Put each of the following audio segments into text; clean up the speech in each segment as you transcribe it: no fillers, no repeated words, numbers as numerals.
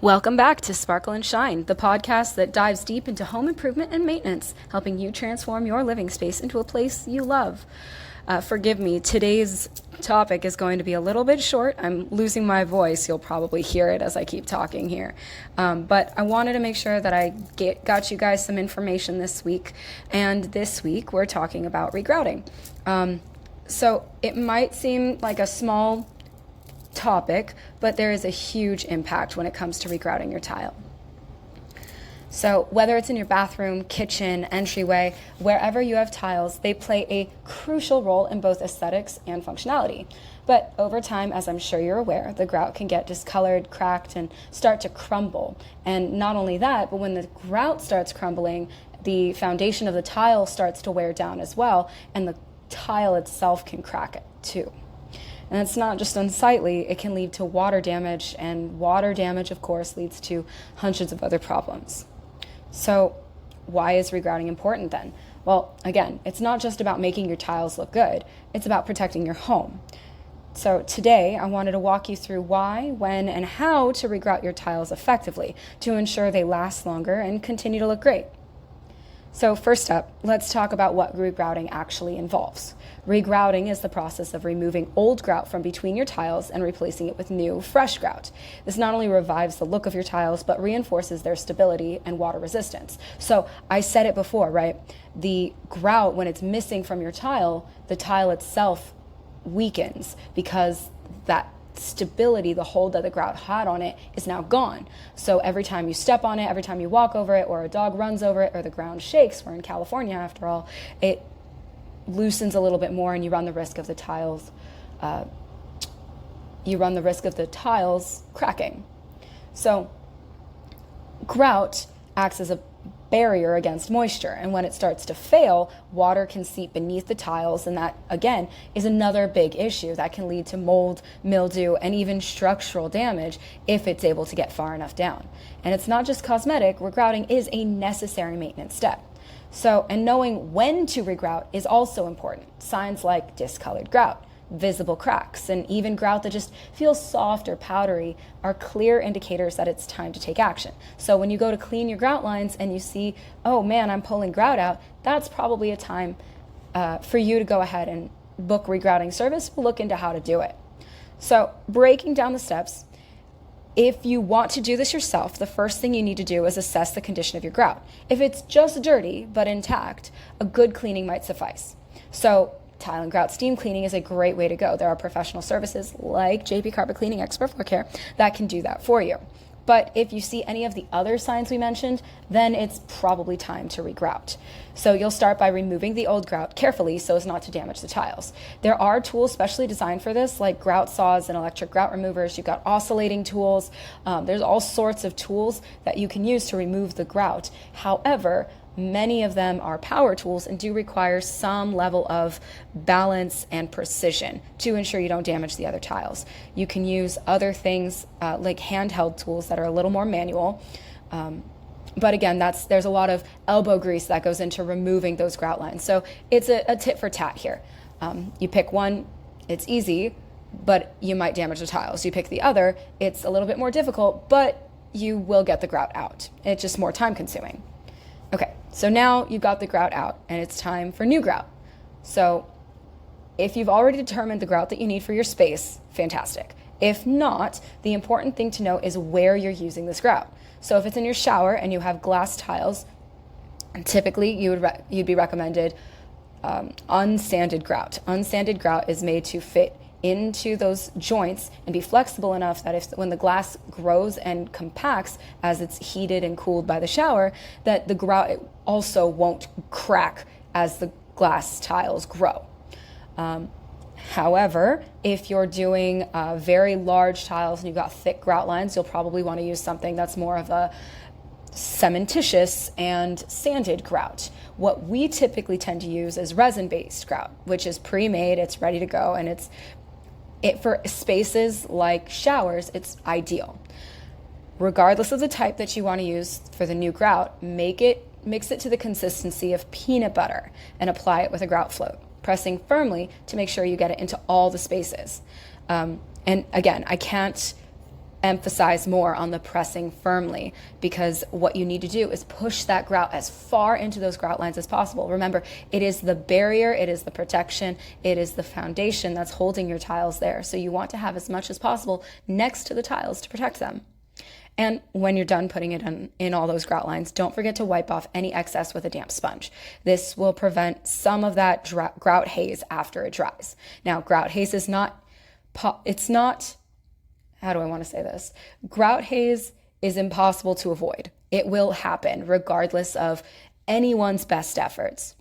Welcome back to Sparkle and Shine, the podcast that dives deep into home improvement and maintenance, helping you transform your living space into a place you love. Forgive me, today's topic is going to be a little bit short. I'm losing my voice. You'll probably hear it as I keep talking here. But I wanted to make sure that I got you guys some information this week. And this week, we're talking about regrouting. So it might seem like a small topic, but there is a huge impact when it comes to regrouting your tile. So whether it's in your bathroom, kitchen, entryway, wherever you have tiles, they play a crucial role in both aesthetics and functionality. But over time, as I'm sure you're aware, the grout can get discolored, cracked, and start to crumble. And not only that, but when the grout starts crumbling, the foundation of the tile starts to wear down as well, and the tile itself can crack it too. And it's not just unsightly, it can lead to water damage, and water damage, of course, leads to hundreds of other problems. So why is regrouting important then? Well, again, it's not just about making your tiles look good, it's about protecting your home. So today, I wanted to walk you through why, when, and how to regrout your tiles effectively to ensure they last longer and continue to look great. So first up, let's talk about what regrouting actually involves. Regrouting is the process of removing old grout from between your tiles and replacing it with new, fresh grout. This not only revives the look of your tiles, but reinforces their stability and water resistance. So I said it before, right? The grout, when it's missing from your tile, the tile itself weakens because that stability, the hold that the grout had on it, is now gone. So every time you step on it, every time you walk over it, or a dog runs over it, or the ground shakes, we're in California after all, it loosens a little bit more, and you run the risk of the tiles cracking. So grout acts as a barrier against moisture, and when it starts to fail, water can seep beneath the tiles, and that again is another big issue that can lead to mold, mildew, and even structural damage if it's able to get far enough down. And it's not just cosmetic, regrouting is a necessary maintenance step. So, and knowing when to regrout is also important. Signs like discolored grout, visible cracks, and even grout that just feels soft or powdery are clear indicators that it's time to take action. So when you go to clean your grout lines and you see, oh man, I'm pulling grout out, that's probably a time for you to go ahead and book regrouting service. We'll look into how to do it. So breaking down the steps, if you want to do this yourself, the first thing you need to do is assess the condition of your grout. If it's just dirty but intact, a good cleaning might suffice. So tile and grout steam cleaning is a great way to go. There are professional services like JP Carpet Cleaning Expert Floor Care that can do that for you. But if you see any of the other signs we mentioned, then it's probably time to regrout. So you'll start by removing the old grout carefully so as not to damage the tiles. There are tools specially designed for this, like grout saws and electric grout removers. You've got oscillating tools. There's all sorts of tools that you can use to remove the grout. However, many of them are power tools and do require some level of balance and precision to ensure you don't damage the other tiles. You can use other things like handheld tools that are a little more manual. But again, there's a lot of elbow grease that goes into removing those grout lines. So it's a tit for tat here. You pick one, it's easy, but you might damage the tiles. You pick the other, it's a little bit more difficult, but you will get the grout out. It's just more time consuming. Okay, so now you've got the grout out and it's time for new grout. So if you've already determined the grout that you need for your space, fantastic. If not, the important thing to know is where you're using this grout. So if it's in your shower and you have glass tiles, typically you'd be recommended unsanded grout. Unsanded grout is made to fit into those joints and be flexible enough that when the glass grows and compacts as it's heated and cooled by the shower, that the grout also won't crack as the glass tiles grow. However, if you're doing very large tiles and you've got thick grout lines, you'll probably want to use something that's more of a cementitious and sanded grout. What we typically tend to use is resin-based grout, which is pre-made, it's ready to go, and for spaces like showers, it's ideal. Regardless of the type that you want to use for the new grout, mix it to the consistency of peanut butter and apply it with a grout float, pressing firmly to make sure you get it into all the spaces. And again, I can't emphasize more on the pressing firmly, because what you need to do is push that grout as far into those grout lines as possible. Remember, it is the barrier, it is the protection, it is the foundation that's holding your tiles there. So you want to have as much as possible next to the tiles to protect them. And when you're done putting it in all those grout lines, don't forget to wipe off any excess with a damp sponge. This will prevent some of that grout haze after it dries. Now, grout haze is not, how do I want to say this? Grout haze is impossible to avoid. It will happen regardless of anyone's best efforts.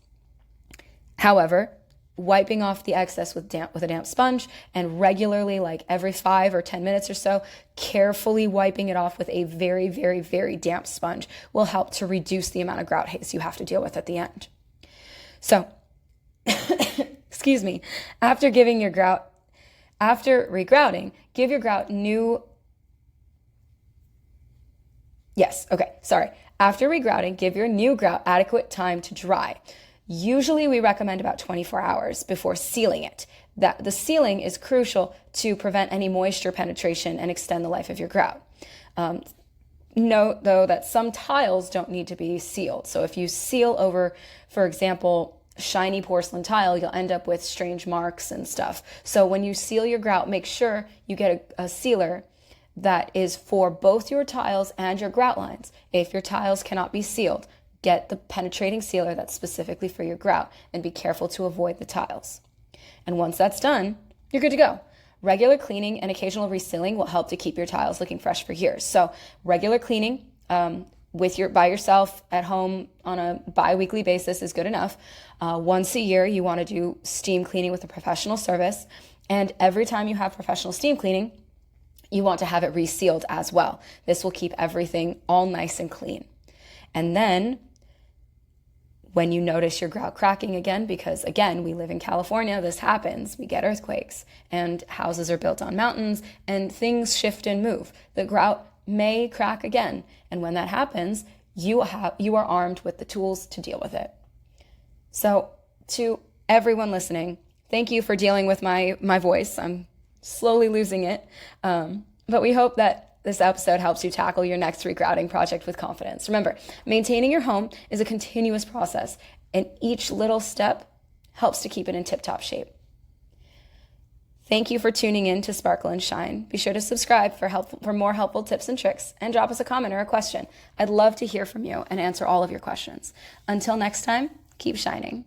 However, wiping off the excess with a damp sponge, and regularly, like every 5 or 10 minutes or so, carefully wiping it off with a very, very, very damp sponge will help to reduce the amount of grout haze you have to deal with at the end. So, excuse me, after regrouting, give your grout After regrouting, give your new grout adequate time to dry. Usually we recommend about 24 hours before sealing it. The sealing is crucial to prevent any moisture penetration and extend the life of your grout. Note, though, that some tiles don't need to be sealed. So if you seal over, for example, shiny porcelain tile, you'll end up with strange marks and stuff. So when you seal your grout, make sure you get a sealer that is for both your tiles and your grout lines. If your tiles cannot be sealed, get the penetrating sealer that's specifically for your grout, and be careful to avoid the tiles. And once that's done, you're good to go. Regular cleaning and occasional resealing will help to keep your tiles looking fresh for years. So regular cleaning by yourself at home on a bi-weekly basis is good enough. Once a year, you want to do steam cleaning with a professional service. And every time you have professional steam cleaning, you want to have it resealed as well. This will keep everything all nice and clean. And then when you notice your grout cracking again, because again, we live in California, this happens, we get earthquakes, and houses are built on mountains, and things shift and move. The grout may crack again, and when that happens, you are armed with the tools to deal with it. So to everyone listening, thank you for dealing with my voice. I'm slowly losing it, but we hope that this episode helps you tackle your next regrouting project with confidence. Remember, maintaining your home is a continuous process, and each little step helps to keep it in tip-top shape. Thank you for tuning in to Sparkle and Shine. Be sure to subscribe for more helpful tips and tricks, and drop us a comment or a question. I'd love to hear from you and answer all of your questions. Until next time, keep shining.